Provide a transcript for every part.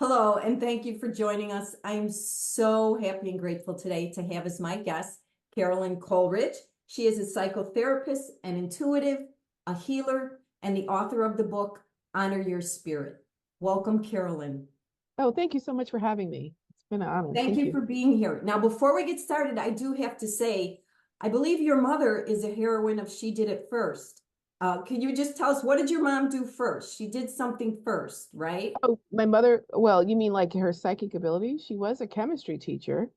Hello, and thank you for joining us. I am so happy and grateful today to have as my guest Carolyn Coleridge. She is a psychotherapist, an intuitive, a healer, and the author of the book Honor Your Spirit. Welcome, Carolyn. Oh, thank you so much for having me. It's been an honor. Thank Thank you you. for being here. Now, before we get started, I do have to say, I believe your mother is a heroine of She Did It First. Can you just tell us, what did your mom do first? She did something first, right? Oh, my mother, well, you mean like her psychic ability? She was a chemistry teacher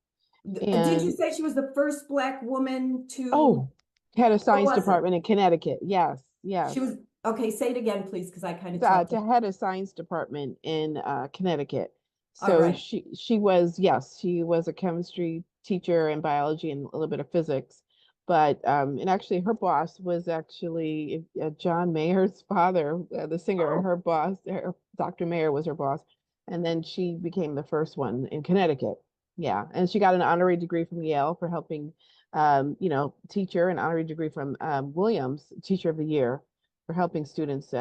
Did you and say she was the first Black woman to, oh, had a what science was it? department in Connecticut. Yes, She yes. was, okay, say it again, please, because I kind of talked. To head a science department in Connecticut. All So right. she was, yes, she was a chemistry teacher and biology and a little bit of physics. But and actually her boss was actually John Mayer's father, the singer. Oh, Dr. Mayer was her boss. And then she became the first one in Connecticut. Yeah. And she got an honorary degree from Yale for helping teacher, an honorary degree from Williams, Teacher of the Year for helping students,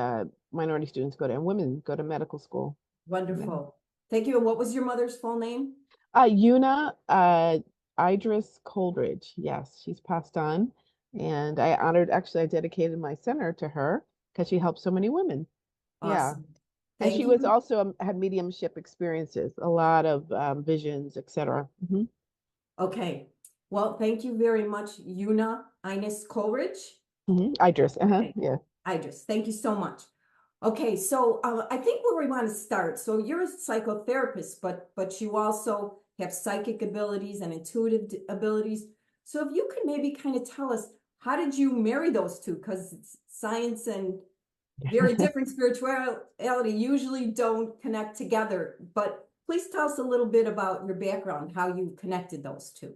minority students go to, and women go to medical school. Yeah. wonderful. Thank you. And what was your mother's full name? Una Idris Coleridge. Yes, she's passed on. And I dedicated my center to her because she helped so many women. Yeah. Awesome. And she Thank was you. also had mediumship experiences, a lot of visions, etc. Okay. Well, thank you very much, Una Ines Coleridge. Idris. Okay. Yeah. I just thank you so much. Okay, so I think where we want to start. So you're a psychotherapist, but you also have psychic abilities and intuitive abilities. So if you could maybe kind of tell us, how did you marry those two? Because science and very different spirituality usually don't connect together. But please tell us a little bit about your background, how you connected those two.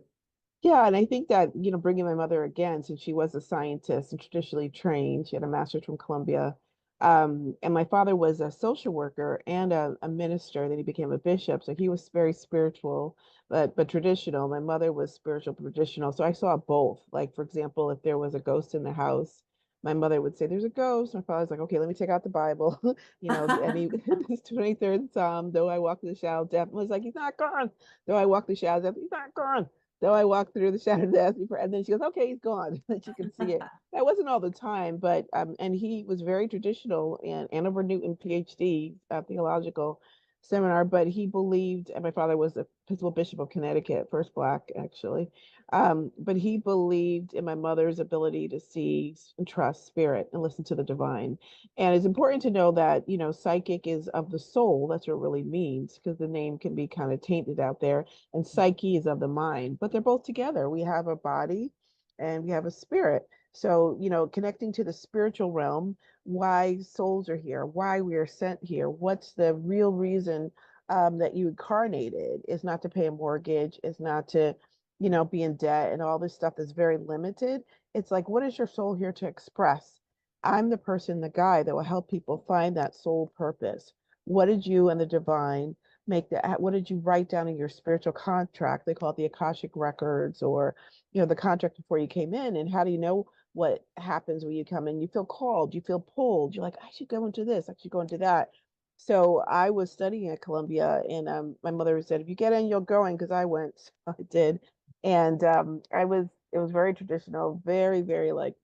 Yeah, and I think that, bringing my mother again, since she was a scientist and traditionally trained, she had a master's from Columbia. And my father was a social worker and a minister. Then he became a bishop. So he was very spiritual, but traditional. My mother was spiritual, but traditional. So I saw both. Like, for example, if there was a ghost in the house, my mother would say, "There's a ghost." My father's like, "Okay, let me take out the Bible." And he, this 23rd Psalm, though I walk the shadow of death, was like, "He's not gone." Though I walk the shadow of death, he's not gone. Though I walked through the shadow of death before, and then she goes, "Okay, he's gone." And she could see it. That wasn't all the time, but and he was very traditional and Over Newton PhD, theological seminar, but he believed, and my father was the Episcopal Bishop of Connecticut, first Black actually. But he believed in my mother's ability to see and trust spirit and listen to the divine. And it's important to know that, psychic is of the soul. That's what it really means, because the name can be kind of tainted out there. And psyche is of the mind, but they're both together. We have a body and we have a spirit. So, connecting to the spiritual realm, why souls are here, why we are sent here, what's the real reason that you incarnated is not to pay a mortgage, is not to, be in debt and all this stuff is very limited. It's like, what is your soul here to express? I'm the person, the guy that will help people find that soul purpose. What did you and the divine make that? What did you write down in your spiritual contract? They call it the Akashic records, or the contract before you came in. And how do you know what happens when you come in? You feel called, you feel pulled. You're like, I should go into this, I should go into that. So I was studying at Columbia, and my mother said, if you get in, you're going, because I went. So I did. And it was very traditional, very, very like,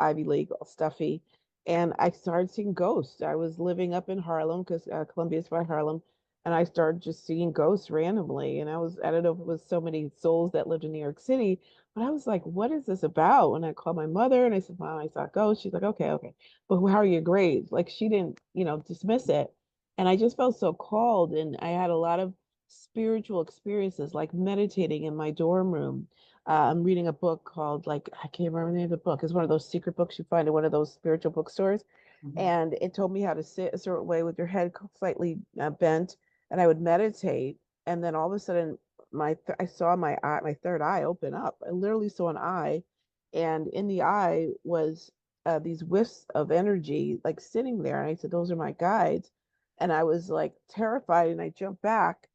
Ivy League, all stuffy. And I started seeing ghosts. I was living up in Harlem because Columbia is by Harlem. And I started just seeing ghosts randomly. And I don't know if it was so many souls that lived in New York City, but I was like, what is this about? And I called my mother and I said, Mom, I saw ghosts. She's like, okay, okay. But how are your grades? Like she didn't, dismiss it. And I just felt so called. And I had a lot of spiritual experiences, like meditating in my dorm room. I'm reading a book called, like, I can't remember the name of the book. It's one of those secret books you find in one of those spiritual bookstores. Mhm. And it told me how to sit a certain way with your head slightly bent. And I would meditate. And then all of a sudden, I saw my third eye open up. I literally saw an eye. And in the eye was these wisps of energy, like sitting there. And I said, those are my guides. And I was like terrified. And I jumped back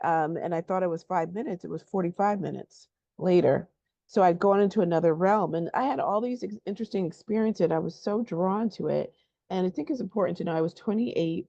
and I thought it was 5 minutes. It was 45 minutes later. So I'd gone into another realm and I had all these interesting experiences. I was so drawn to it. And I think it's important to know I was 28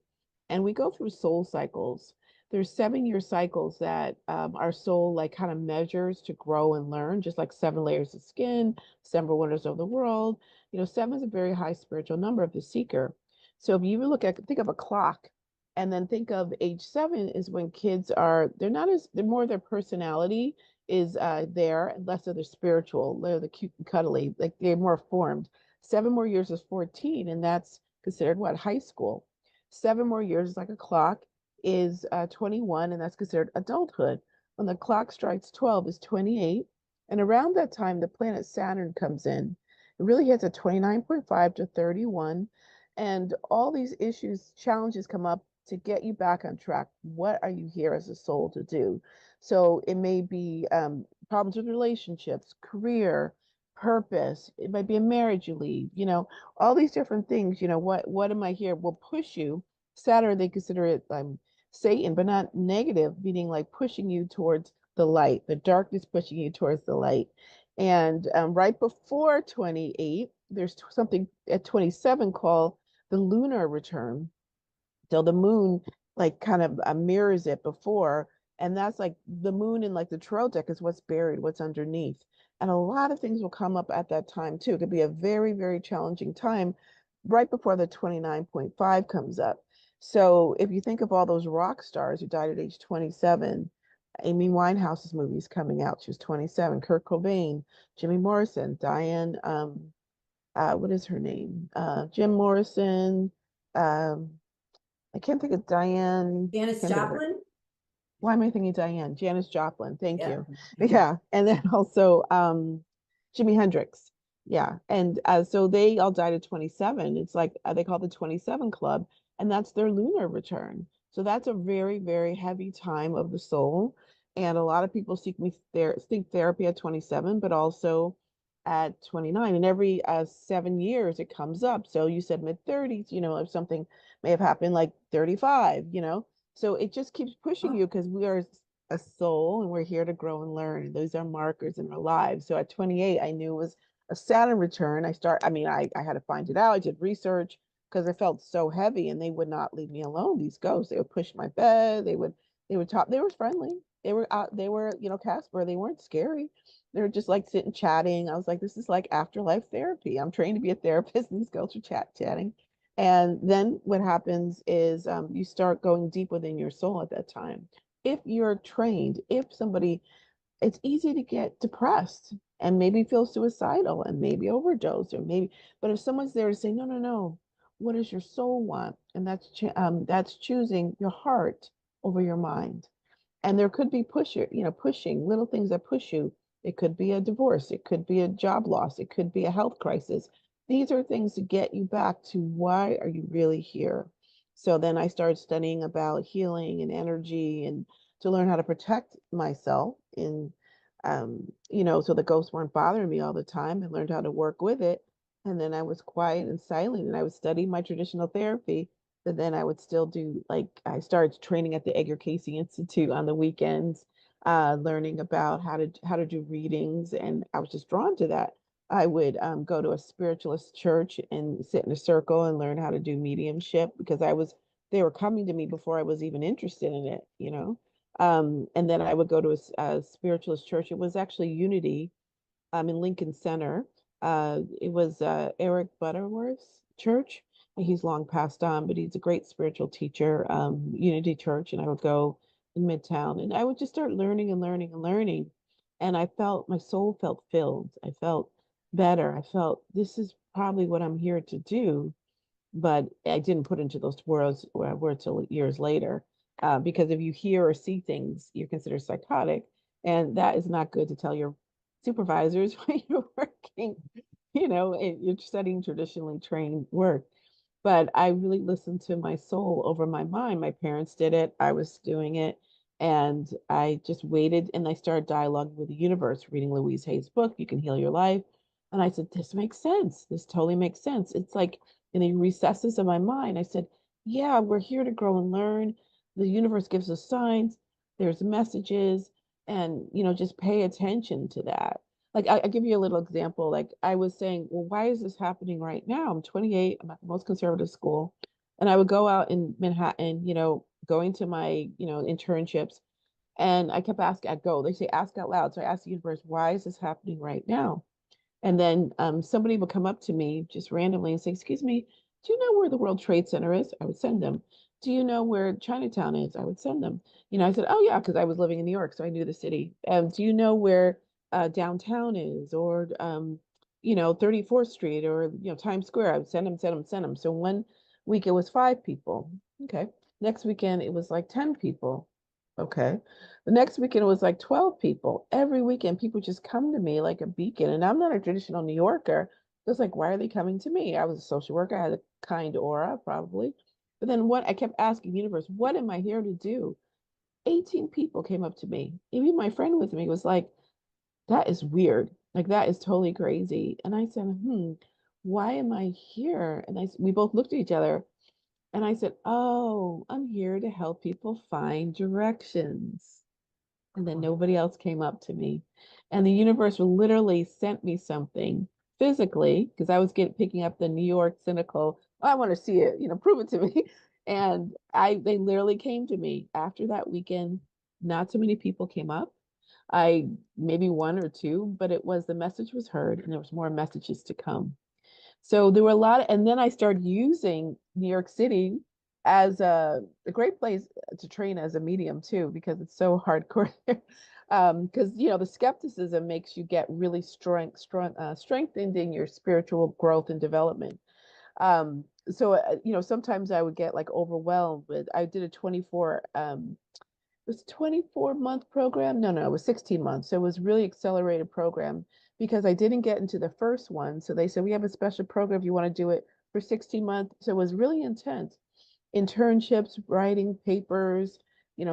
and we go through soul cycles. there's 7 year cycles that our soul like kind of measures to grow and learn, just like 7 layers of skin, 7 wonders of the world. Seven is a very high spiritual number of the seeker. So if you even think of a clock, and then think of age 7 is when kids they're not as, they're more their personality is there, and less of their spiritual, they're the cute and cuddly, like they're more formed. 7 more years is 14, and that's considered what, high school. 7 more years is like a clock is 21, and that's considered adulthood. When the clock strikes 12 is 28, and around that time the planet Saturn comes in. It really hits at 29.5 to 31, and all these issues, challenges come up to get you back on track. What are you here as a soul to do? So it may be problems with relationships, career, purpose. It might be a marriage you leave, all these different things. What am I here will push you. Saturn, they consider it Satan, but not negative, meaning like pushing you towards the light, the darkness pushing you towards the light. And right before 28, there's something at 27 called the lunar return. So the moon like kind of mirrors it before, and that's like the moon in like the tarot deck is what's buried, what's underneath. And a lot of things will come up at that time too. It could be a very, very challenging time right before the 29.5 comes up. So if you think of all those rock stars who died at age 27, Amy Winehouse's movie's coming out. She was 27. Kurt Cobain, Jimmy Morrison, Diane, what is her name? Jim Morrison. Um, I can't think of Diane. Janis Can't think of her. Joplin? Why am I thinking Diane? Janis Joplin. Thank Yeah. you. Yeah. And then also Jimi Hendrix. Yeah. And so they all died at 27. It's like they call it the 27 Club, and that's their lunar return. So that's a very, very heavy time of the soul. And a lot of people seek therapy at 27, but also at 29. And every 7 years it comes up. So you said mid 30s, if something may have happened like 35, so it just keeps pushing Oh, you because we are a soul and we're here to grow and learn. And those are markers in our lives. So at 28, I knew it was a Saturn return. I had to find it out. I did research because I felt so heavy and they would not leave me alone. These ghosts, they would push my bed. They would talk. They were friendly. They were out. They were, Casper. They weren't scary. They were just like sitting chatting. I was like, this is like afterlife therapy. I'm trained to be a therapist, and these ghosts are chatting. And then what happens is you start going deep within your soul at that time. If you're trained, it's easy to get depressed and maybe feel suicidal and maybe overdose or maybe, but if someone's there to say, no, no, no, what does your soul want? And that's choosing your heart over your mind. And there could be pushing little things that push you. It could be a divorce, it could be a job loss, it could be a health crisis. These are things to get you back to why are you really here. So then I started studying about healing and energy and to learn how to protect myself so the ghosts weren't bothering me all the time. I learned how to work with it. And then I was quiet and silent and I would study my traditional therapy, but then I would still do, like, I started training at the Edgar Cayce Institute on the weekends, learning about how to do readings, and I was just drawn to that. I would go to a spiritualist church and sit in a circle and learn how to do mediumship because they were coming to me before I was even interested in it. And then I would go to a spiritualist church. It was actually Unity in Lincoln Center. It was Eric Butterworth's church. He's long passed on, but he's a great spiritual teacher, Unity Church. And I would go in Midtown and I would just start learning and learning and learning. And I felt my soul felt filled. I felt better. I felt this is probably what I'm here to do, but I didn't put into those words till years later. Because if you hear or see things, you're considered psychotic, and that is not good to tell your supervisors when you're working, and you're studying traditionally trained work. But I really listened to my soul over my mind. My parents did it, I was doing it, and I just waited and I started dialoguing with the universe, reading Louise Hay's book, You Can Heal Your Life. And I said, this makes sense. This totally makes sense. It's like in the recesses of my mind, I said, yeah, we're here to grow and learn. The universe gives us signs, there's messages, and just pay attention to that. Like I give you a little example. Like I was saying, well, why is this happening right now? I'm 28, I'm at the most conservative school, and I would go out in Manhattan, going to my, internships. And I kept asking, I'd go, they say, ask out loud. So I asked the universe, why is this happening right now? And then somebody would come up to me just randomly and say, excuse me, do you know where the World Trade Center is? I would send them. Do you know where Chinatown is? I would send them. I said, oh, yeah, because I was living in New York, so I knew the city. Do you know where downtown is, or, 34th Street, or, Times Square? I would send them, send them, send them. So one week it was 5 people. Okay. Next weekend it was like 10 people. Okay. The next weekend it was like 12 people. Every weekend, people just come to me like a beacon. And I'm not a traditional New Yorker. It was like, why are they coming to me? I was a social worker. I had a kind aura, probably. But then what I kept asking the universe, what am I here to do? 18 people came up to me. Even my friend with me was like, that is weird. Like, that is totally crazy. And I said, why am I here? And we both looked at each other. And I said, oh, I'm here to help people find directions. And then nobody else came up to me. And the universe literally sent me something physically, because I was picking up the New York cynical, I want to see it, prove it to me. And they literally came to me after that weekend. Not so many people came up. I maybe one or two, but the message was heard, and there was more messages to come. So there were a lot and then I started using New York City as a great place to train as a medium too, because it's so hardcore there. Because the skepticism makes you get really strengthened in your spiritual growth and development. So sometimes I would get like overwhelmed with. I did a 24 it was 24-month program. No, it was 16 months. So it was really accelerated program because I didn't get into the first one. So they said, we have a special program if you want to do it for 16 months. So it was really intense. Internships, writing papers,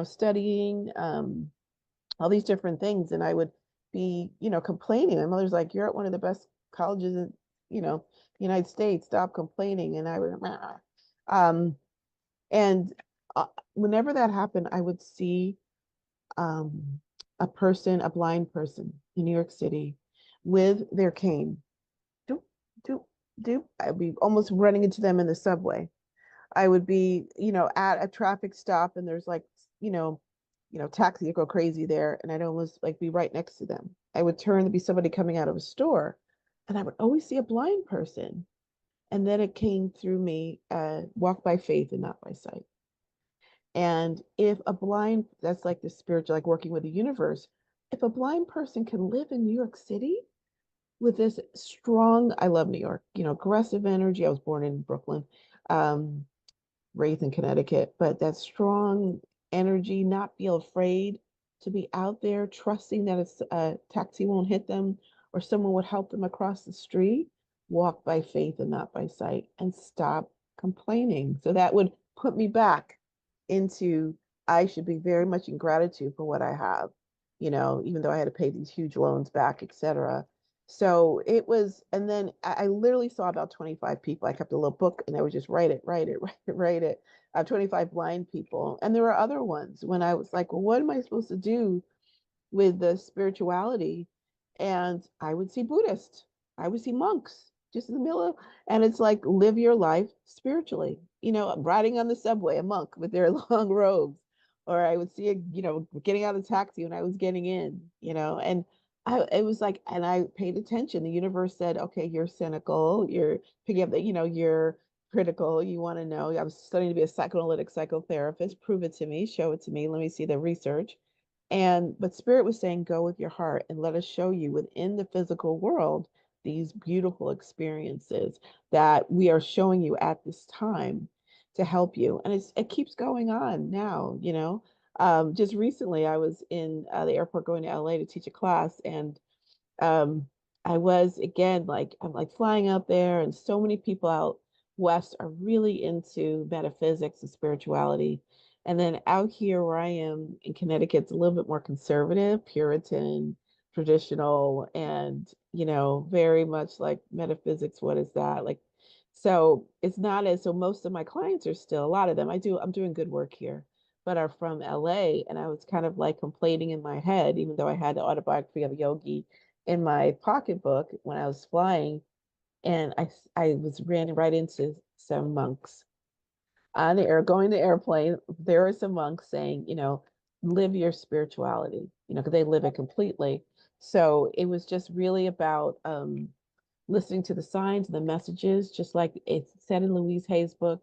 studying, all these different things. And I would be, complaining. My mother's like, you're at one of the best colleges in, the United States. Stop complaining. And I would, um, and whenever that happened, I would see um, a blind person in New York City with their cane. Doop, doop, doop. I'd be almost running into them in the subway. I would be, at a traffic stop and there's like, taxi would go crazy there, and I'd almost like be right next to them. I would turn to be somebody coming out of a store, and I would always see a blind person. And then it came through me, walk by faith and not by sight. And if a blind, that's like the spiritual, like working with the universe, if a blind person can live in New York City with this strong, I love New York, aggressive energy. I was born in Brooklyn, um, raised in Connecticut, but that strong energy, not feel afraid to be out there, trusting that a taxi won't hit them or someone would help them across the street, walk by faith and not by sight, and stop complaining. So that would put me back into I should be very much in gratitude for what I have, even though I had to pay these huge loans back, etc. So it was, and then I literally saw about 25 people. I kept a little book and I would just write it, write it, write it, write it. 25 blind people. And there were other ones when I was like, well, what am I supposed to do with the spirituality? And I would see Buddhists, I would see monks just in the middle of, and it's like, live your life spiritually. I'm riding on the subway, a monk with their long robes, or I would see a, getting out of the taxi when I was getting in, and it was like, and I paid attention. The universe said, okay, you're cynical, you're picking up that, you're critical, you want to know. I was studying to be a psychoanalytic psychotherapist. Prove it to me, show it to me, let me see the research. But Spirit was saying, go with your heart and let us show you within the physical world these beautiful experiences that we are showing you at this time to help you. And it keeps going on now, Just recently, I was in the airport going to LA to teach a class, and um, I was again like I'm like flying out there, and so many people out west are really into metaphysics and spirituality. And then out here where I am in Connecticut, it's a little bit more conservative, Puritan, traditional, and very much like metaphysics. What is that? Like, so it's not as so most of my clients are still, a lot of them, I'm doing good work here, but are from LA. And I was kind of like complaining in my head, even though I had the autobiography of a yogi in my pocketbook when I was flying, and I was ran right into some monks. on the air, going the airplane, there are some monks saying, live your spirituality, because they live it completely. So it was just really about listening to the signs and the messages, just like it said in Louise Hay's book,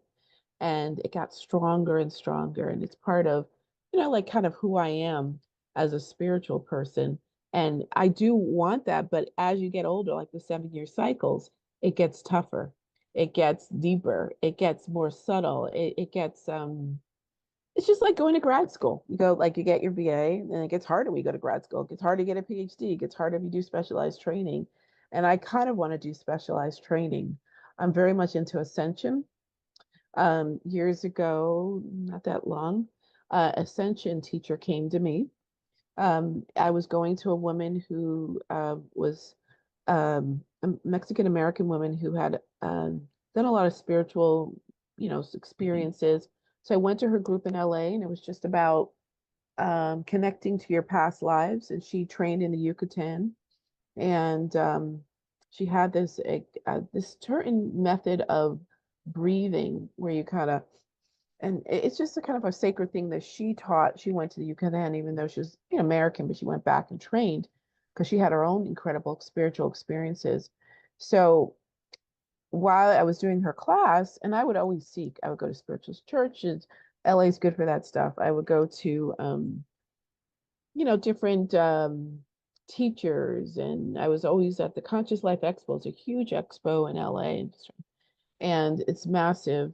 and it got stronger and stronger. And it's part of, like kind of who I am as a spiritual person. And I do want that, but as you get older, like the 7-year cycles, it gets tougher. It gets deeper. It gets more subtle. It gets it's just like going to grad school. You go, like, you get your BA, and it gets harder when you go to grad school. It gets harder to get a PhD. It gets harder if you do specialized training. And I kind of want to do specialized training. I'm very much into ascension. Years ago, not that long, ascension teacher came to me. I was going to a woman who was a Mexican American woman who had done a lot of spiritual, experiences. So I went to her group in LA, and it was just about connecting to your past lives. And she trained in the Yucatan, and she had this certain method of breathing where you kind of, and it's just a kind of a sacred thing that she taught. She went to the Yucatan, even though she was, American, but she went back and trained because she had her own incredible spiritual experiences. So while I was doing her class, and I would always seek, I would go to spiritual churches. LA is good for that stuff. I would go to, different teachers, and I was always at the Conscious Life Expo. It's a huge expo in LA, and it's massive.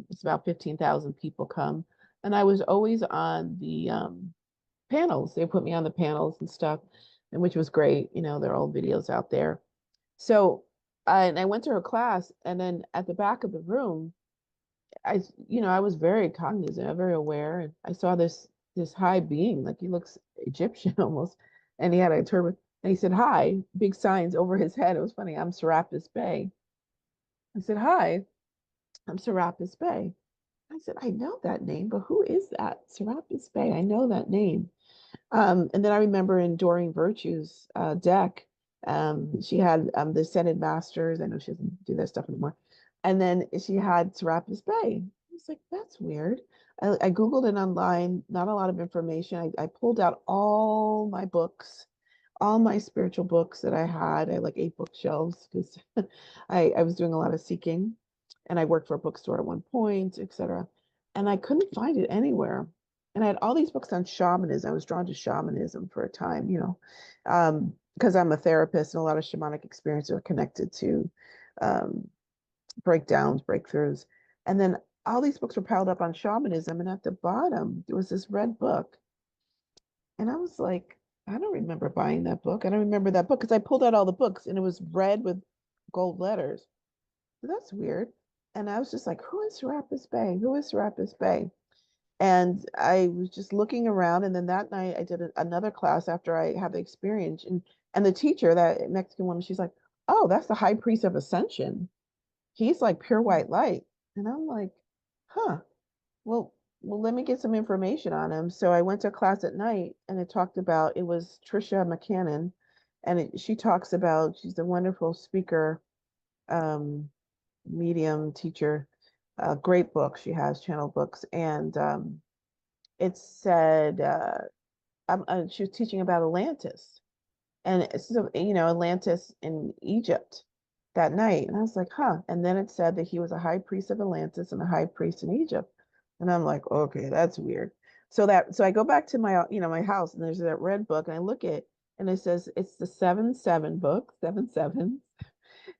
It's about 15,000 people come. And I was always on the panels. They put me on the panels and stuff, and which was great. There are old videos out there. So, and I went to her class, and then at the back of the room, I was very cognizant, very aware, and I saw this high being, like he looks Egyptian almost, and he had a turban, and he said, "Hi," big signs over his head. It was funny. I'm Serapis Bey. I said, "Hi, I'm Serapis Bey." I said, "I know that name, but who is that? Serapis Bey. I know that name." And then I remember in Doreen Virtue's deck, she had the Ascended Masters. I know she doesn't do that stuff anymore. And then she had Serapis Bey. I was like, that's weird. I Googled it online, not a lot of information. I pulled out all my books, all my spiritual books that I had. I had like 8 bookshelves because I was doing a lot of seeking, and I worked for a bookstore at one point, etc. And I couldn't find it anywhere. And I had all these books on shamanism. I was drawn to shamanism for a time, because I'm a therapist, and a lot of shamanic experiences are connected to um, breakdowns, breakthroughs. And then all these books were piled up on shamanism. And at the bottom, there was this red book. And I was like, I don't remember buying that book. I don't remember that book because I pulled out all the books, and it was red with gold letters. So that's weird. And I was just like, who is Serapis Bey? Who is Serapis Bey? And I was just looking around. And then that night I did another class after I had the experience. And the teacher, that Mexican woman, she's like, oh, that's the high priest of ascension. He's like pure white light. And I'm like, huh, well, let me get some information on him. So I went to a class at night, and it was Trisha McCannon. And she talks about, she's a wonderful speaker, um, medium, teacher, great book. She has channel books. And it said, she was teaching about Atlantis, and it's, Atlantis in Egypt that night. And I was like, huh. And then it said that he was a high priest of Atlantis and a high priest in Egypt. And I'm like, okay, that's weird. So I go back to my, my house, and there's that red book, and I look at, and it says it's the 7-7 book, 7 7.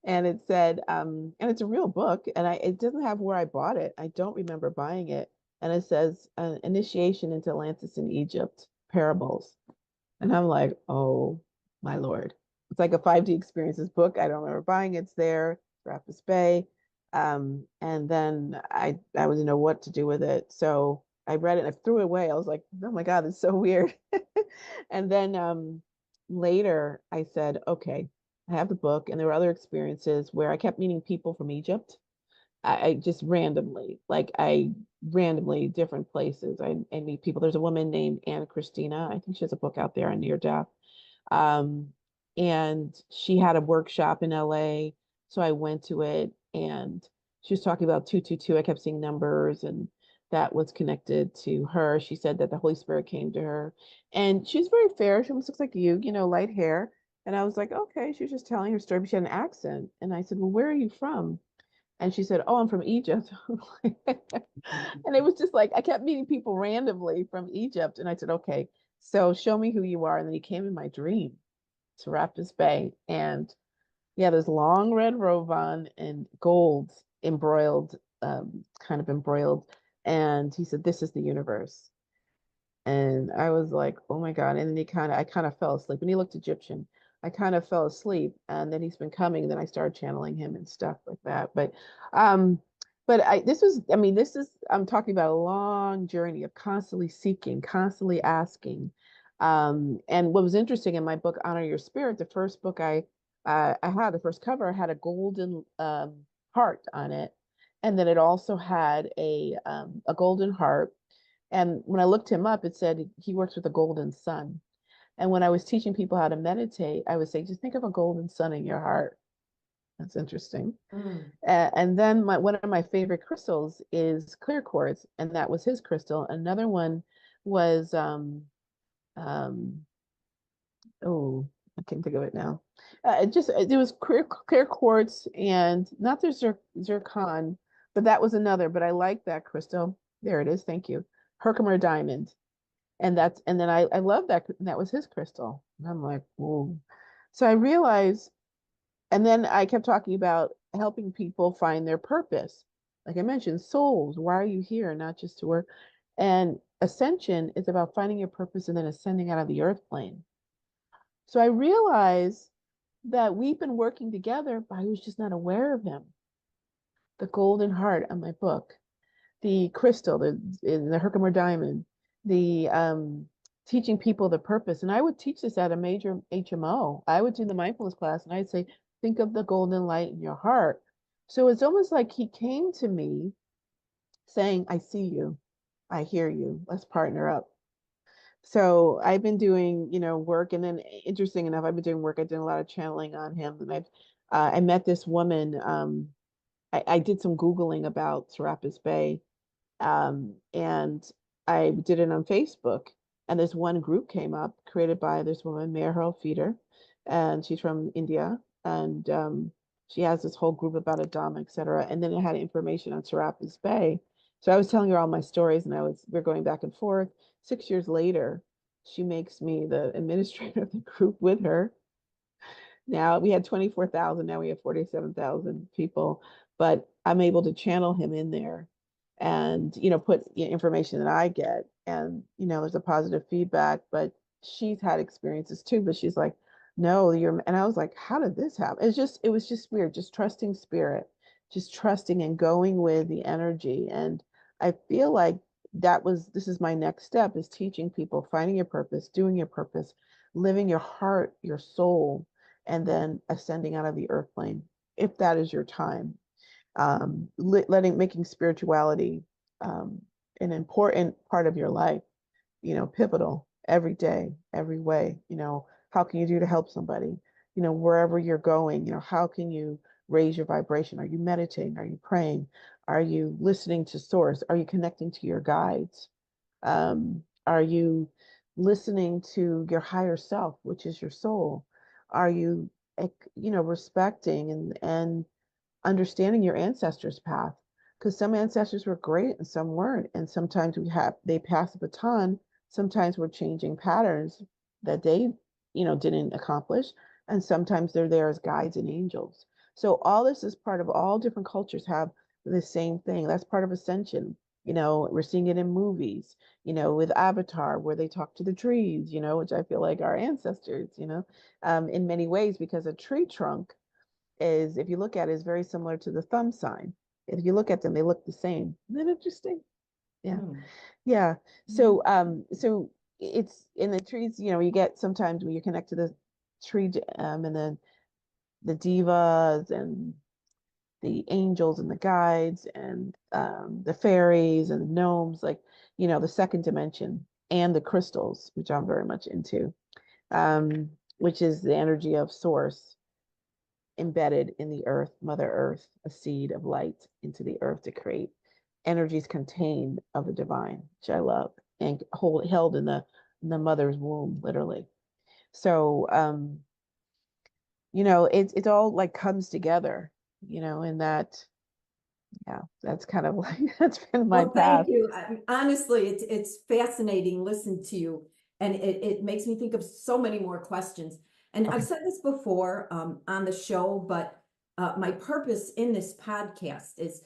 And it said, and it's a real book, and it doesn't have where I bought it. I don't remember buying it. And it says Initiation into Atlantis in Egypt, Parables. And I'm like, oh my Lord. It's like a 5D experiences book. I don't remember buying it. It's there, Rapis Bay. And then I didn't know what to do with it. So I read it and I threw it away. I was like, oh my God, it's so weird. And then later I said, okay, I have the book. And there were other experiences where I kept meeting people from Egypt. I just randomly, different places. I meet people. There's a woman named Anna Christina. I think she has a book out there on near death. Um, and she had a workshop in LA. So I went to it, and she was talking about 222. I kept seeing numbers, and that was connected to her. She said that the Holy Spirit came to her, and she's very fair. She almost looks like you know, light hair. And I was like, okay, she was just telling her story, but she had an accent. And I said, well, where are you from? And she said, oh, I'm from Egypt. And it was just like, I kept meeting people randomly from Egypt. And I said, okay, so show me who you are. And then he came in my dream to Raptors Bay. And yeah, there's long red robe on and gold embroiled, kind of embroiled. And he said, this is the universe. And I was like, oh my God. And then I kind of fell asleep. And he looked Egyptian. I kind of fell asleep. And then he's been coming. And then I started channeling him and stuff like that. Um, I'm talking about a long journey of constantly seeking, constantly asking. And what was interesting in my book, Honor Your Spirit, the first book I had, the first cover, I had a golden heart on it. And then it also had a golden heart, and when I looked him up, it said he works with a golden sun. And when I was teaching people how to meditate, I would say, just think of a golden sun in your heart. That's interesting. Mm. And then one of my favorite crystals is clear quartz, and that was his crystal. Another one was um, oh, I can't think of it now. It was clear quartz and not the zircon, but that was another. But I like that crystal. There it is. Thank you. Herkimer diamond. And then I love that. That was his crystal. And I'm like, whoa. So I realized, and then I kept talking about helping people find their purpose. Like I mentioned, souls, why are you here? Not just to work. And ascension is about finding your purpose and then ascending out of the earth plane. So I realized that we've been working together, but I was just not aware of him. The golden heart on my book, the crystal, the Herkimer diamond, the teaching people the purpose. And I would teach this at a major HMO. I would do the mindfulness class and I'd say, think of the golden light in your heart. So it's almost like he came to me saying, I see you, I hear you, let's partner up. So I've been doing, work, and then interesting enough, I've been doing work. I did a lot of channeling on him, and I met this woman. I did some Googling about Serapis Bay, and I did it on Facebook. And this one group came up created by this woman, Meher Feeder, and she's from India, and she has this whole group about Adama, et cetera. And then it had information on Serapis Bay. So I was telling her all my stories, and we're going back and forth. 6 years later, she makes me the administrator of the group with her. Now we had 24,000, now we have 47,000 people, but I'm able to channel him in there and, put information that I get. And, there's a positive feedback, but she's had experiences too, but she's like, no, and I was like, how did this happen? It was just weird, just trusting spirit, just trusting and going with the energy. And I feel like this is my next step, is teaching people, finding your purpose, doing your purpose, living your heart, your soul, and then ascending out of the earth plane, if that is your time. Making spirituality an important part of your life, pivotal every day, every way. How can you do to help somebody? Wherever you're going, how can you raise your vibration? Are you meditating? Are you praying? Are you listening to source? Are you connecting to your guides? Are you listening to your higher self, which is your soul? Are you, respecting and understanding your ancestors' path? Because some ancestors were great and some weren't. And sometimes they pass the baton. Sometimes we're changing patterns that they, didn't accomplish. And sometimes they're there as guides and angels. So all this is part of, all different cultures have the same thing. That's part of ascension. We're seeing it in movies, with Avatar, where they talk to the trees, which I feel like our ancestors, in many ways, because a tree trunk is, if you look at it, is very similar to the thumb sign. If you look at them, they look the same. Isn't that interesting? Yeah. Mm. Yeah. So it's in the trees, you get sometimes when you connect to the tree, and then the divas and the angels and the guides and the fairies and the gnomes, like, the second dimension, and the crystals, which I'm very much into, which is the energy of source. embedded in the earth, Mother Earth, a seed of light into the earth to create energies contained of the divine, which I love, and held in the mother's womb, literally. So it all like comes together, in that, yeah, that's kind of like that's been my Well, path. thank you. Honestly, it's fascinating listening to you, and it makes me think of so many more questions. And I've Okay. said this before on the show, but my purpose in this podcast is,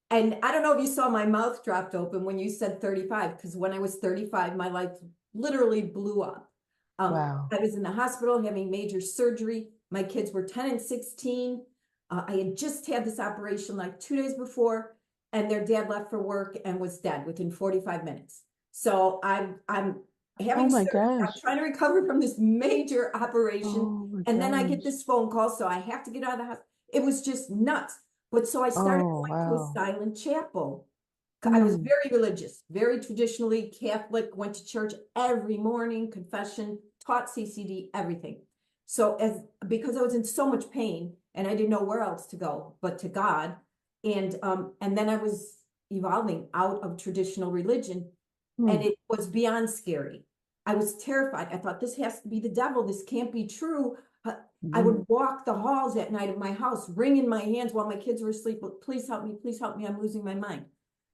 and I don't know if you saw my mouth dropped open when you said 35, because when I was 35, my life literally blew up. Wow. I was in the hospital having major surgery. My kids were 10 and 16. I had just had this operation like 2 days before, and their dad left for work and was dead within 45 minutes. So I'm Oh having my surgery. I'm gosh. trying to recover from this major operation. Oh my And then I get gosh. this phone call, so I have to get out of the house. It was just nuts. But so I started Oh going to a wow. silent chapel. I was Mm. very religious, very traditionally Catholic, went to church every morning, confession, taught CCD, everything. So because I was in so much pain and I didn't know where else to go but to God, and then I was evolving out of traditional religion, and Mm. it was beyond scary. I was terrified. I thought this has to be the devil. This can't be true. I Mm. would walk the halls at night of my house, wringing my hands while my kids were asleep. Please help me. Please help me. I'm losing my mind.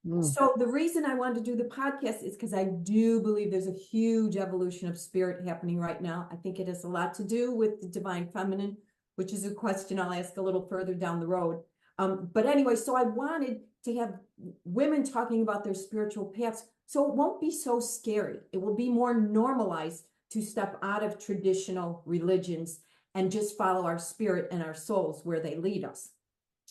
Mm. So the reason I wanted to do the podcast is because I do believe there's a huge evolution of spirit happening right now. I think it has a lot to do with the divine feminine, which is a question I'll ask a little further down the road. But anyway, so I wanted to have women talking about their spiritual paths, so it won't be so scary. It will be more normalized to step out of traditional religions and just follow our spirit and our souls where they lead us.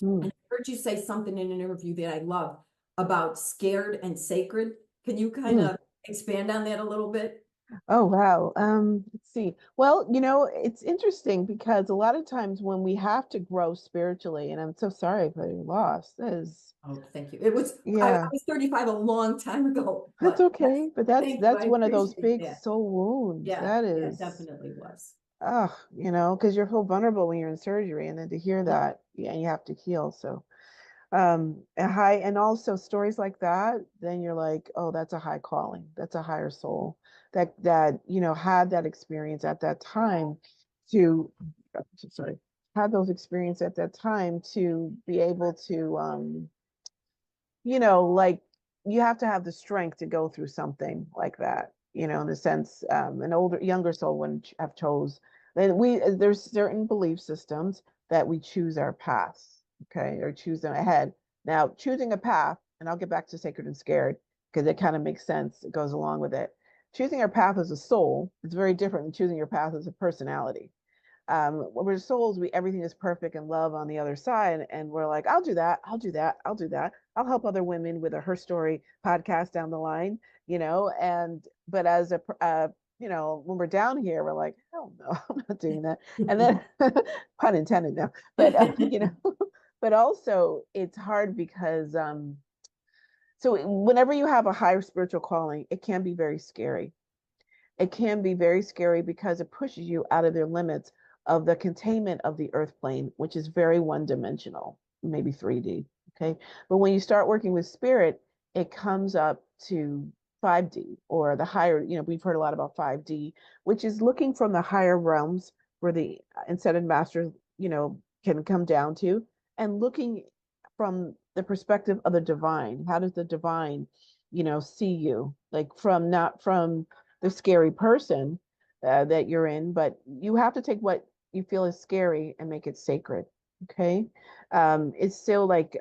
Mm. And I heard you say something in an interview that I love about scared and sacred. Can you kind Mm. of expand on that a little bit? Oh wow. Let's see. Well, it's interesting because a lot of times when we have to grow spiritually, and I'm so sorry for your loss. That is, Oh, thank you. I yeah, was 35 a long time ago, that's but yes, okay. But that's thank you. I that's one of those appreciate big that. soul wounds. Yeah, That yeah, it is, definitely was. because you're so vulnerable when you're in surgery, and then to hear Yeah. that, yeah, you have to heal. So and also stories like that, then you're like, oh, that's a high calling, that's a higher soul that had that experience at that time to sorry had those experience at that time to be able to like you have to have the strength to go through something like that, in the sense an younger soul wouldn't have chose. Then there's certain belief systems that we choose our paths, okay, or choose them ahead. Now, choosing a path, and I'll get back to sacred and scared because it kind of makes sense. It goes along with it. Choosing our path as a soul is very different than choosing your path as a personality. When we're souls, everything is perfect and love on the other side, and we're like, I'll do that, I'll do that, I'll do that. I'll help other women with a Her Story podcast down the line, and but as a when we're down here, we're like, hell no, I'm not doing that. And then pun intended, no, but but also it's hard because so whenever you have a higher spiritual calling, it can be very scary. It can be very scary because it pushes you out of their limits of the containment of the earth plane, which is very one dimensional, maybe 3D. Okay. But when you start working with spirit, it comes up to 5D or the higher, we've heard a lot about 5D, which is looking from the higher realms where the ascended masters, can come down to, and looking from the perspective of the divine. How does the divine, see you? Like from not from the scary person that you're in, but you have to take what you feel is scary and make it sacred. Okay. It's still like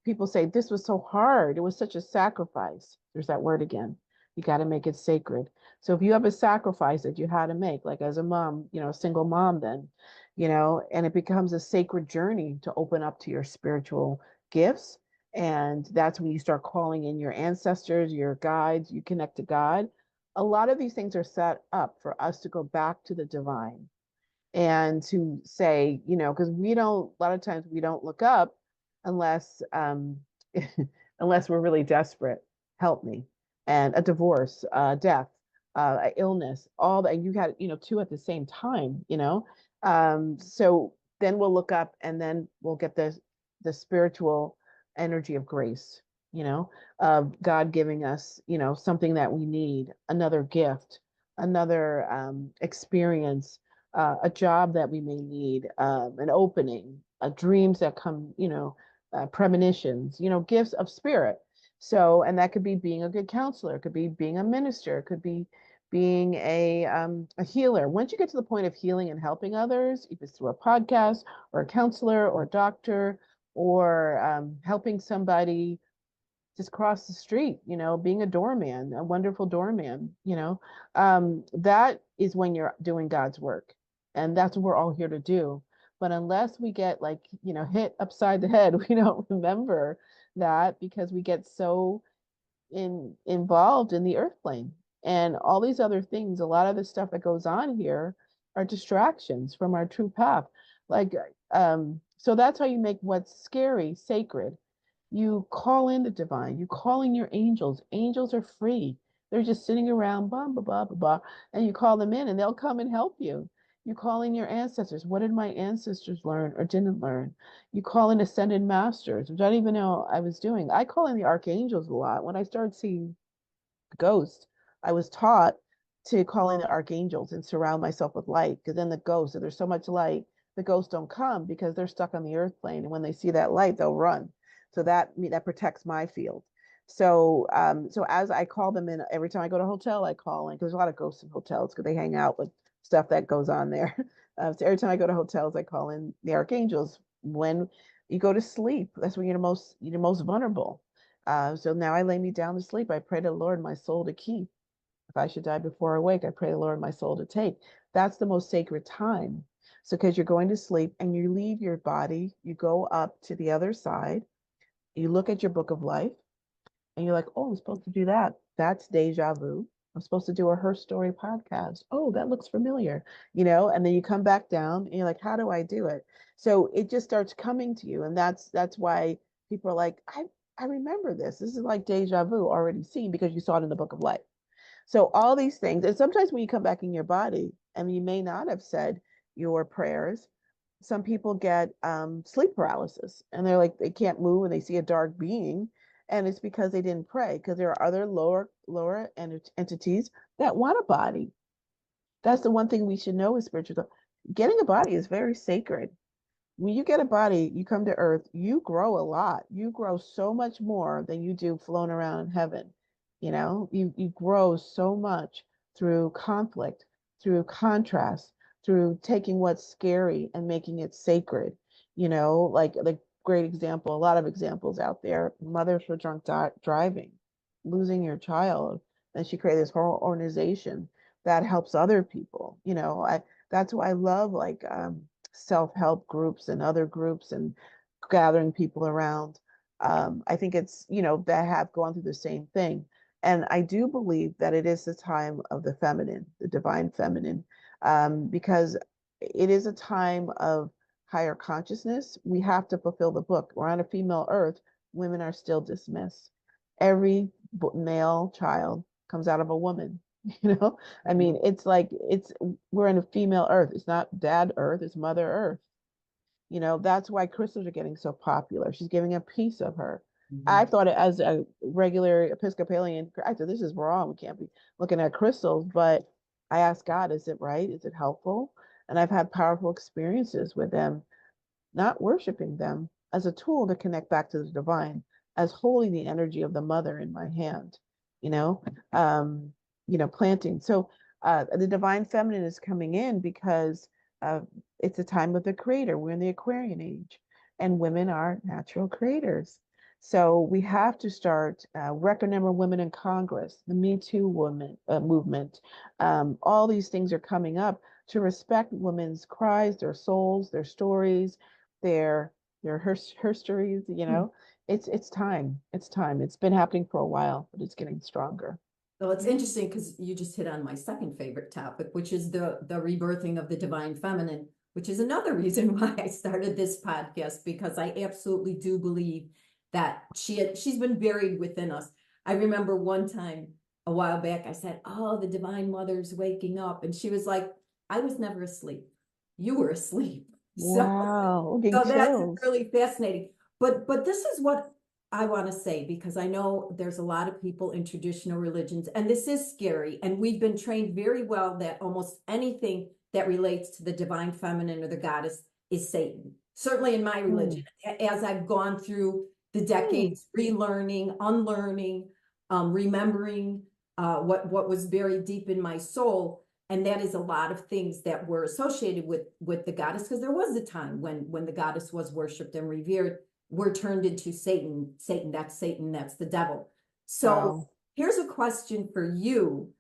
people say, this was so hard. It was such a sacrifice. There's that word again. You got to make it sacred. So if you have a sacrifice that you had to make, like as a mom, a single mom, then, and it becomes a sacred journey to open up to your spiritual gifts. And that's when you start calling in your ancestors, your guides, you connect to God. A lot of these things are set up for us to go back to the divine and to say, because a lot of times we don't look up unless unless we're really desperate. Help me. And a divorce, death, illness, all that. And you had, two at the same time, so then we'll look up and then we'll get the spiritual energy of grace, of God giving us, something that we need, another gift, another experience, a job that we may need, an opening, dreams that come, premonitions, gifts of spirit. So, and that could be being a good counselor, it could be being a minister, it could be being a healer. Once you get to the point of healing and helping others, if it's through a podcast or a counselor or a doctor or helping somebody just cross the street, being a doorman, a wonderful doorman, that is when you're doing God's work. And that's what we're all here to do. But unless we get like, hit upside the head, we don't remember that because we get so involved in the earth plane and all these other things. A lot of the stuff that goes on here are distractions from our true path. Like, so that's how you make what's scary sacred. You call in the divine, you call in your angels. Angels are free. They're just sitting around, blah, blah, blah, blah, blah. And you call them in and they'll come and help you. You call in your ancestors. What did my ancestors learn or didn't learn? You call in ascended masters, which I didn't even know I was doing. I call in the archangels a lot. When I started seeing ghosts, I was taught to call in the archangels and surround myself with light. Because then the ghosts, if there's so much light, the ghosts don't come because they're stuck on the earth plane. And when they see that light, they'll run. So that protects my field. So so as I call them in, every time I go to a hotel, I call in because there's a lot of ghosts in hotels because they hang out with stuff that goes on there. So every time I go to hotels, I call in the archangels. When you go to sleep, that's when you're most vulnerable. So now I lay me down to sleep. I pray to the Lord my soul to keep. If I should die before I wake, I pray the Lord my soul to take. That's the most sacred time. So because you're going to sleep and you leave your body, you go up to the other side, you look at your book of life, and you're like, oh, I'm supposed to do that. That's deja vu. I'm supposed to do a Her Story podcast. Oh, that looks familiar, and then you come back down and you're like, how do I do it? So it just starts coming to you. And that's why people are like, I remember this. This is like deja vu already seen because you saw it in the book of life. So all these things, and sometimes when you come back in your body, and you may not have said your prayers, some people get sleep paralysis and they're like, they can't move and they see a dark being. And it's because they didn't pray, because there are other lower entities that want a body. That's the one thing we should know is spiritual. Getting a body is very sacred. When you get a body, you come to earth, you grow a lot. You grow so much more than you do flown around in heaven. You grow so much through conflict, through contrast, through taking what's scary and making it sacred. Like the great example, a lot of examples out there, mothers for drunk driving, losing your child. And she created this whole organization that helps other people. That's why I love like self-help groups and other groups and gathering people around. I think it's, that have gone through the same thing. And I do believe that it is the time of the feminine, the divine feminine, because it is a time of higher consciousness. We have to fulfill the book. We're on a female earth. Women are still dismissed. Every male child comes out of a woman. I mean, it's like we're in a female earth. It's not dad earth, it's mother earth. That's why crystals are getting so popular. She's giving a piece of her. I thought it as a regular Episcopalian, I said, this is wrong. We can't be looking at crystals. But I asked God, is it right? Is it helpful? And I've had powerful experiences with them, not worshiping them as a tool to connect back to the divine, as holding the energy of the mother in my hand, you know, um, planting. So the divine feminine is coming in because it's a time of the creator. We're in the Aquarian age, and women are natural creators. So we have to start record number of women in Congress, the Me Too movement. All these things are coming up to respect women's cries, their souls, their stories, their histories. It's time. It's time. It's been happening for a while, but it's getting stronger. So it's interesting because you just hit on my second favorite topic, which is the rebirthing of the divine feminine, which is another reason why I started this podcast, because I absolutely do believe that she's been buried within us. I remember one time a while back, I said, oh, the divine mother's waking up. And she was like, I was never asleep. You were asleep. So, Wow. I'm getting so that's chills. really fascinating. But this is what I want to say, because I know there's a lot of people in traditional religions, and this is scary. And we've been trained very well that almost anything that relates to the divine feminine or the goddess is Satan. Certainly in my religion, Mm, as I've gone through the mm, decades, relearning, unlearning, remembering what was buried deep in my soul, and that is a lot of things that were associated with the goddess, because there was a time when the goddess was worshipped and revered. We're turned into Satan, that's the devil. So wow. here's a question for you,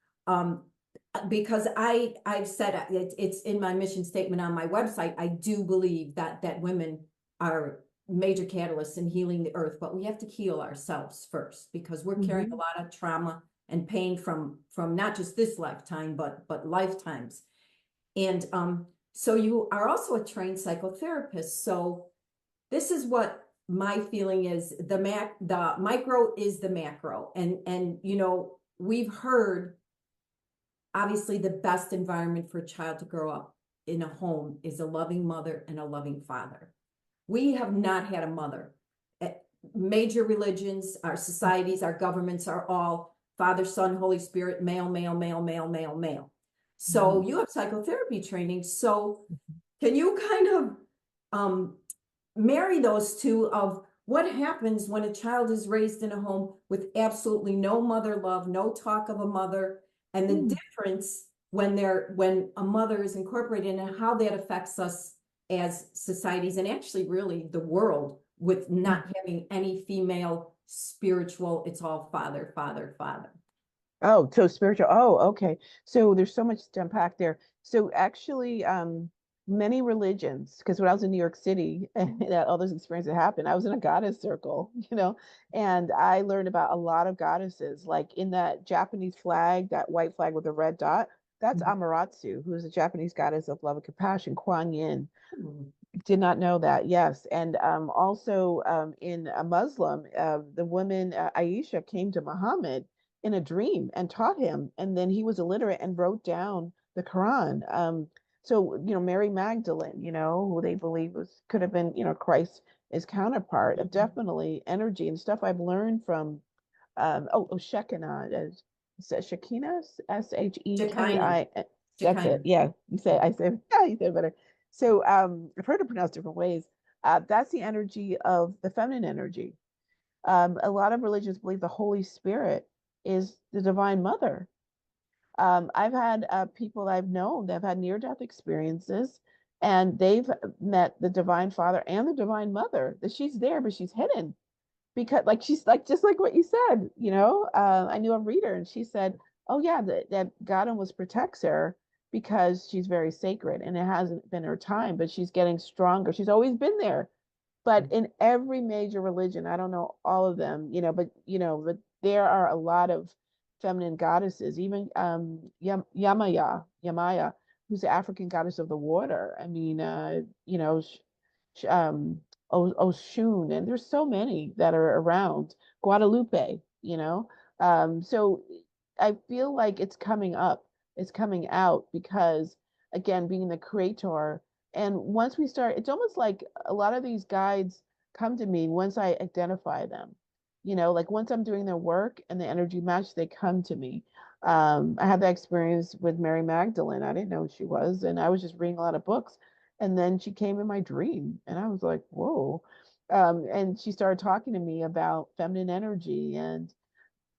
because I've said it's in my mission statement on my website. I do believe that women are major catalysts in healing the earth, but we have to heal ourselves first, because we're carrying a Hmm. lot of trauma and pain from not just this lifetime, but lifetimes. And so you are also a trained psychotherapist. So this is what my feeling is: the micro is the macro. And we've heard, obviously, the best environment for a child to grow up in a home is a loving mother and a loving father. We have not had a mother. Major religions, our societies, our governments are all Father, Son, Holy Spirit, male, male, male, male, male, male. So Hmm. you have psychotherapy training. So can you kind of marry those two of what happens when a child is raised in a home with absolutely no mother love, no talk of a mother, and the Mm. difference when a mother is incorporated, and how that affects us as societies, and actually really the world, with Mm. not having any female spiritual, it's all father, father, father. Oh, so spiritual. Oh, okay. So there's so much to unpack there. So actually, many religions, because when I was in New York City and that all those experiences happened, I was in a goddess circle, and I learned about a lot of goddesses. Like in that Japanese flag, that white flag with a red dot, that's Amaterasu, who is a Japanese goddess of love and compassion, Kuan Yin. Mhm. Did not know that. Yes, and also in a Muslim, the woman Aisha came to Muhammad in a dream and taught him, and then he was illiterate and wrote down the Quran. So Mary Magdalene, who they believe could have been Christ, his counterpart, of definitely energy and stuff I've learned from Shekinah, Shekinah, Shekinah. Sheki. That's it. Shekinah. Yeah, Yeah. I said, yeah, you said it better. So I've heard it pronounced different ways. That's the energy of the feminine energy. A lot of religions believe the Holy Spirit is the Divine Mother. I've had people I've known that have had near-death experiences, and they've met the Divine Father and the Divine Mother. That she's there, but she's hidden because like she's like just like what you said, I knew a reader and she said, oh yeah, that God almost protects her because she's very sacred and it hasn't been her time, but she's getting stronger. She's always been there. But in every major religion, I don't know all of them, but there are a lot of feminine goddesses, even Yamaya, who's the African goddess of the water. I mean, um, Oshun, and there's so many that are around. Guadalupe, So I feel like it's coming up, it's coming out because, again, being the creator. And once we start, it's almost like a lot of these guides come to me once I identify them. Like once I'm doing their work and the energy match, they come to me. I had that experience with Mary Magdalene. I didn't know who she was, and I was just reading a lot of books and then she came in my dream and I was like, whoa. And she started talking to me about feminine energy and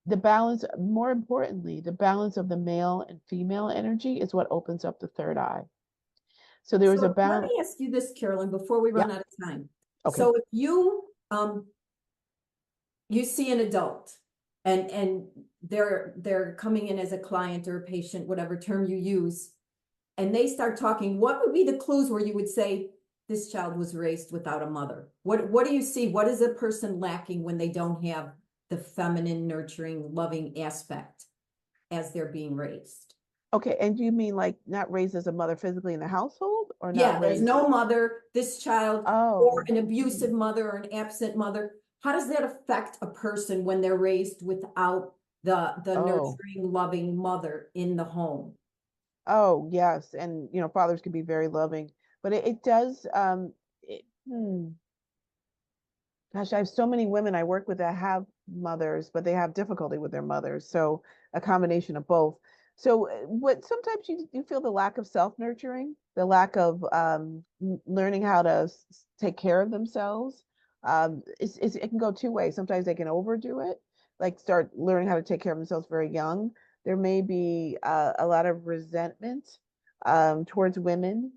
the balance, more importantly, the balance of the male and female energy is what opens up the third eye. So there was a So let balance. me ask you this, Carolyn, before we Yeah. run out of time. Okay. So if you see an adult, and they're coming in as a client or a patient, whatever term you use, and they start talking, what would be the clues where you would say this child was raised without a mother? What do you see? What is a person lacking when they don't have the feminine, nurturing, loving aspect as they're being raised? Okay. And do you mean like not raised as a mother physically in the household or not Yeah, there's raised? no mother, this child, or Oh. an Hmm. abusive mother or an absent mother. How does that affect a person when they're raised without the Oh. nurturing, loving mother in the home? Oh, yes. And, fathers can be very loving. But it does, it, gosh, I have so many women I work with that have mothers, but they have difficulty with their mothers. So a combination of both. So what sometimes you feel the lack of self-nurturing, the lack of learning how to take care of themselves. It can go two ways. Sometimes they can overdo it, like start learning how to take care of themselves very young. There may be a lot of resentment towards women,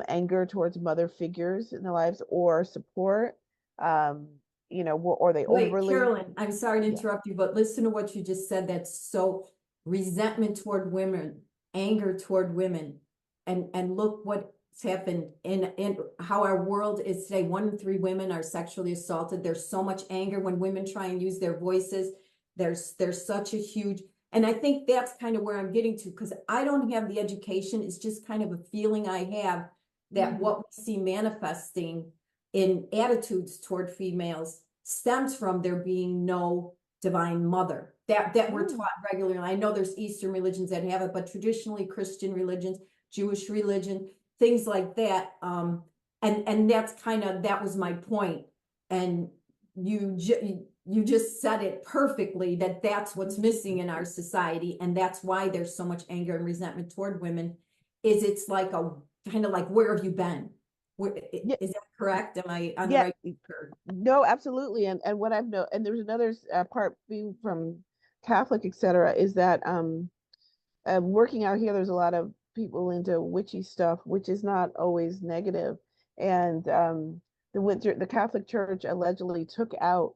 anger towards mother figures in their lives or support, um, or they Wait, overly, Carolyn, I'm sorry to yeah. interrupt you, but listen to what you just said. That's so resentment toward women, anger toward women, and look what's happened in how our world is today. 1 in 3 women are sexually assaulted. There's so much anger when women try and use their voices. There's such a huge, and I think that's kind of where I'm getting to, because I don't have the education. It's just kind of a feeling I have that Mhm. what we see manifesting in attitudes toward females stems from there being no divine mother that we're Mm. taught regularly. And I know there's Eastern religions that have it, but traditionally Christian religions, Jewish religion, things like that. And that's kind of, that was my point. And you just said it perfectly, that that's what's missing in our society, and that's why there's so much anger and resentment toward women. Is it's like a kind of like, where have you been? Where, Yeah, is that correct? Am I on the yeah, right curve? no, absolutely. And what I've known, and there's another part being from Catholic, et cetera, is that working out here, there's a lot of people into witchy stuff, which is not always negative. And the Catholic Church allegedly took out.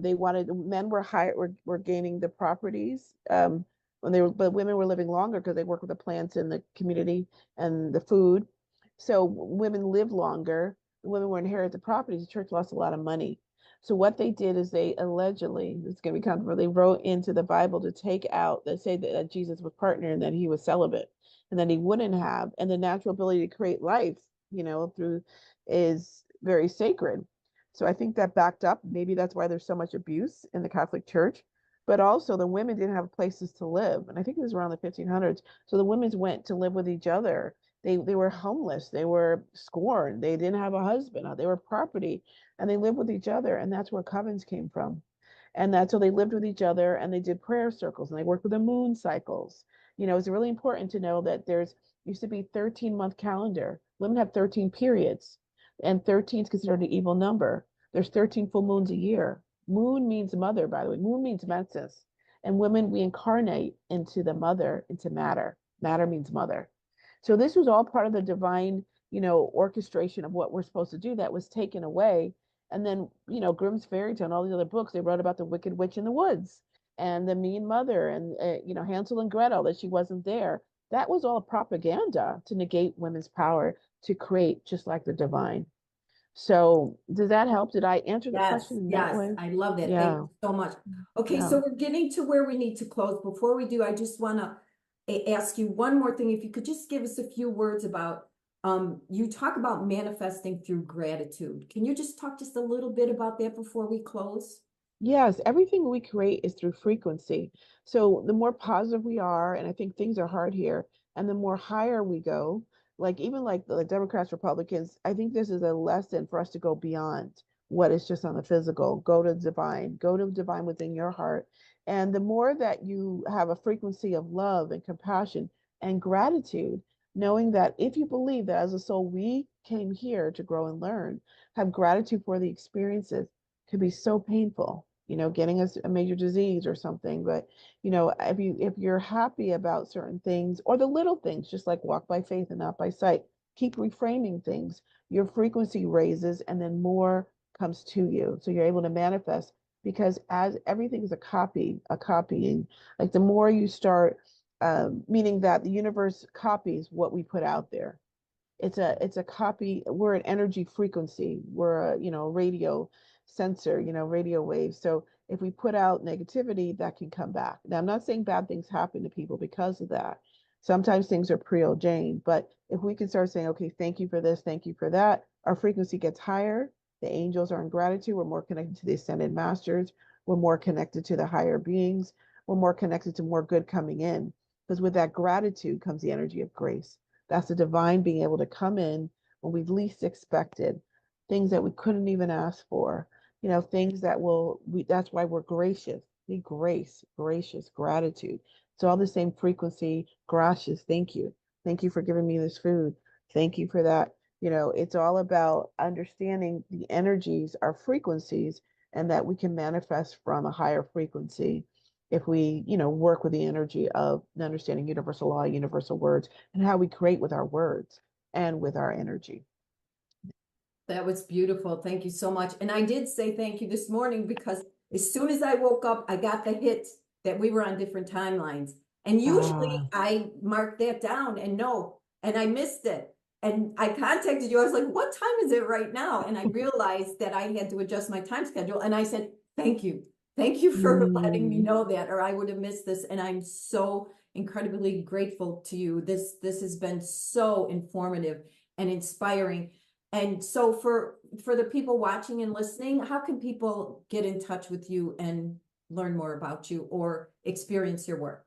They wanted men were high were gaining the properties when they were, but women were living longer because they work with the plants in the community and the food. So women lived longer. Women were inherit the properties. The church lost a lot of money. So what they did is they allegedly, it's going to be controversial, they wrote into the Bible to take out, they say that Jesus was partner and that he was celibate and that he wouldn't have, and the natural ability to create life, through is very sacred. So I think that backed up, maybe that's why there's so much abuse in the Catholic Church, but also the women didn't have places to live. And I think it was around the 1500s. So the women went to live with each other. They were homeless. They were scorned. They didn't have a husband. They were property and they lived with each other. And that's where covens came from. And that's how they lived with each other and they did prayer circles and they worked with the moon cycles. It's really important to know that there's used to be 13-month calendar. Women have 13 periods and 13 is considered an evil number. There's 13 full moons a year. Moon means mother, by the way. Moon means menses. And women, we incarnate into the mother, into matter. Matter means mother. So this was all part of the divine, orchestration of what we're supposed to do that was taken away. And then, Grimm's fairy tale and all these other books, they wrote about the wicked witch in the woods and the mean mother and, Hansel and Gretel, that she wasn't there. That was all propaganda to negate women's power to create just like the divine. So does that help? Did I answer the question Yes, in that yes, way? I love that. Thank Yeah. you so much. Okay, Yeah. so we're getting to where we need to close. Before we do, I just want to ask you one more thing. If you could just give us a few words about, you talk about manifesting through gratitude. Can you just talk just a little bit about that before we close? Yes, everything we create is through frequency. So the more positive we are, and I think things are hard here, and the more higher we go, like even like the Democrats, Republicans, I think this is a lesson for us to go beyond what is just on the physical. Go to divine within your heart. And the more that you have a frequency of love and compassion and gratitude, knowing that if you believe that as a soul we came here to grow and learn, have gratitude for the experiences could be so painful, getting a major disease or something. But, if you're happy about certain things or the little things, just like walk by faith and not by sight, keep reframing things, your frequency raises and then more comes to you. So you're able to manifest because as everything is a copying, like the more you start, meaning that the universe copies what we put out there. It's a copy. We're an energy frequency. We're a radio sensor, radio waves. So if we put out negativity, that can come back. Now I'm not saying bad things happen to people because of that. Sometimes things are preordained, but if we can start saying, okay, thank you for this, thank you for that, our frequency gets higher. The angels are in gratitude. We're more connected to the ascended masters. We're more connected to the higher beings. We're more connected to more good coming in. Because with that gratitude comes the energy of grace. That's the divine being able to come in when we least expected, things that we couldn't even ask for, things that that's why we're gracious. Be gracious, gratitude. It's all the same frequency. Gracious, thank you. Thank you for giving me this food. Thank you for that. It's all about understanding the energies, our frequencies, and that we can manifest from a higher frequency if we, work with the energy of understanding universal law, universal words, and how we create with our words and with our energy. That was beautiful. Thank you so much. And I did say thank you this morning because as soon as I woke up, I got the hit that we were on different timelines. And usually Ah, I mark that down and I missed it. And I contacted you. I was like, what time is it right now? And I realized that I had to adjust my time schedule. And I said, thank you. Thank you for letting me mm, know that, or I would have missed this. And I'm so incredibly grateful to you. This has been so informative and inspiring. And so for the people watching and listening, how can people get in touch with you and learn more about you or experience your work?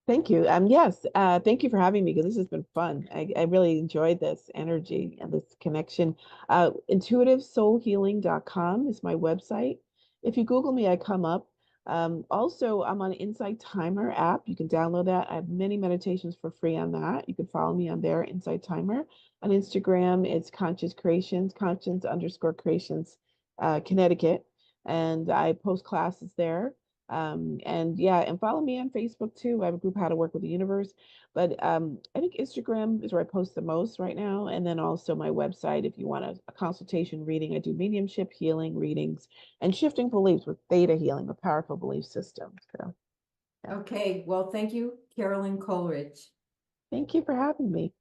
thank you. Yes, thank you for having me because this has been fun. I really enjoyed this energy and this connection. Intuitivesoulhealing.com is my website. If you Google me, I come up. Also, I'm on Insight Timer app. You can download that. I have many meditations for free on that. You can follow me on there, Insight Timer. On Instagram, it's Conscious Creations, Conscious_Creations, Connecticut. And I post classes there. And yeah, and follow me on Facebook too. I have a group, How to Work with the Universe. But I think Instagram is where I post the most right now. And then also my website, if you want a consultation reading, I do mediumship, healing, readings, and shifting beliefs with theta healing, a powerful belief system. So yeah. Okay, well, thank you, Carolyn Coleridge. Thank you for having me.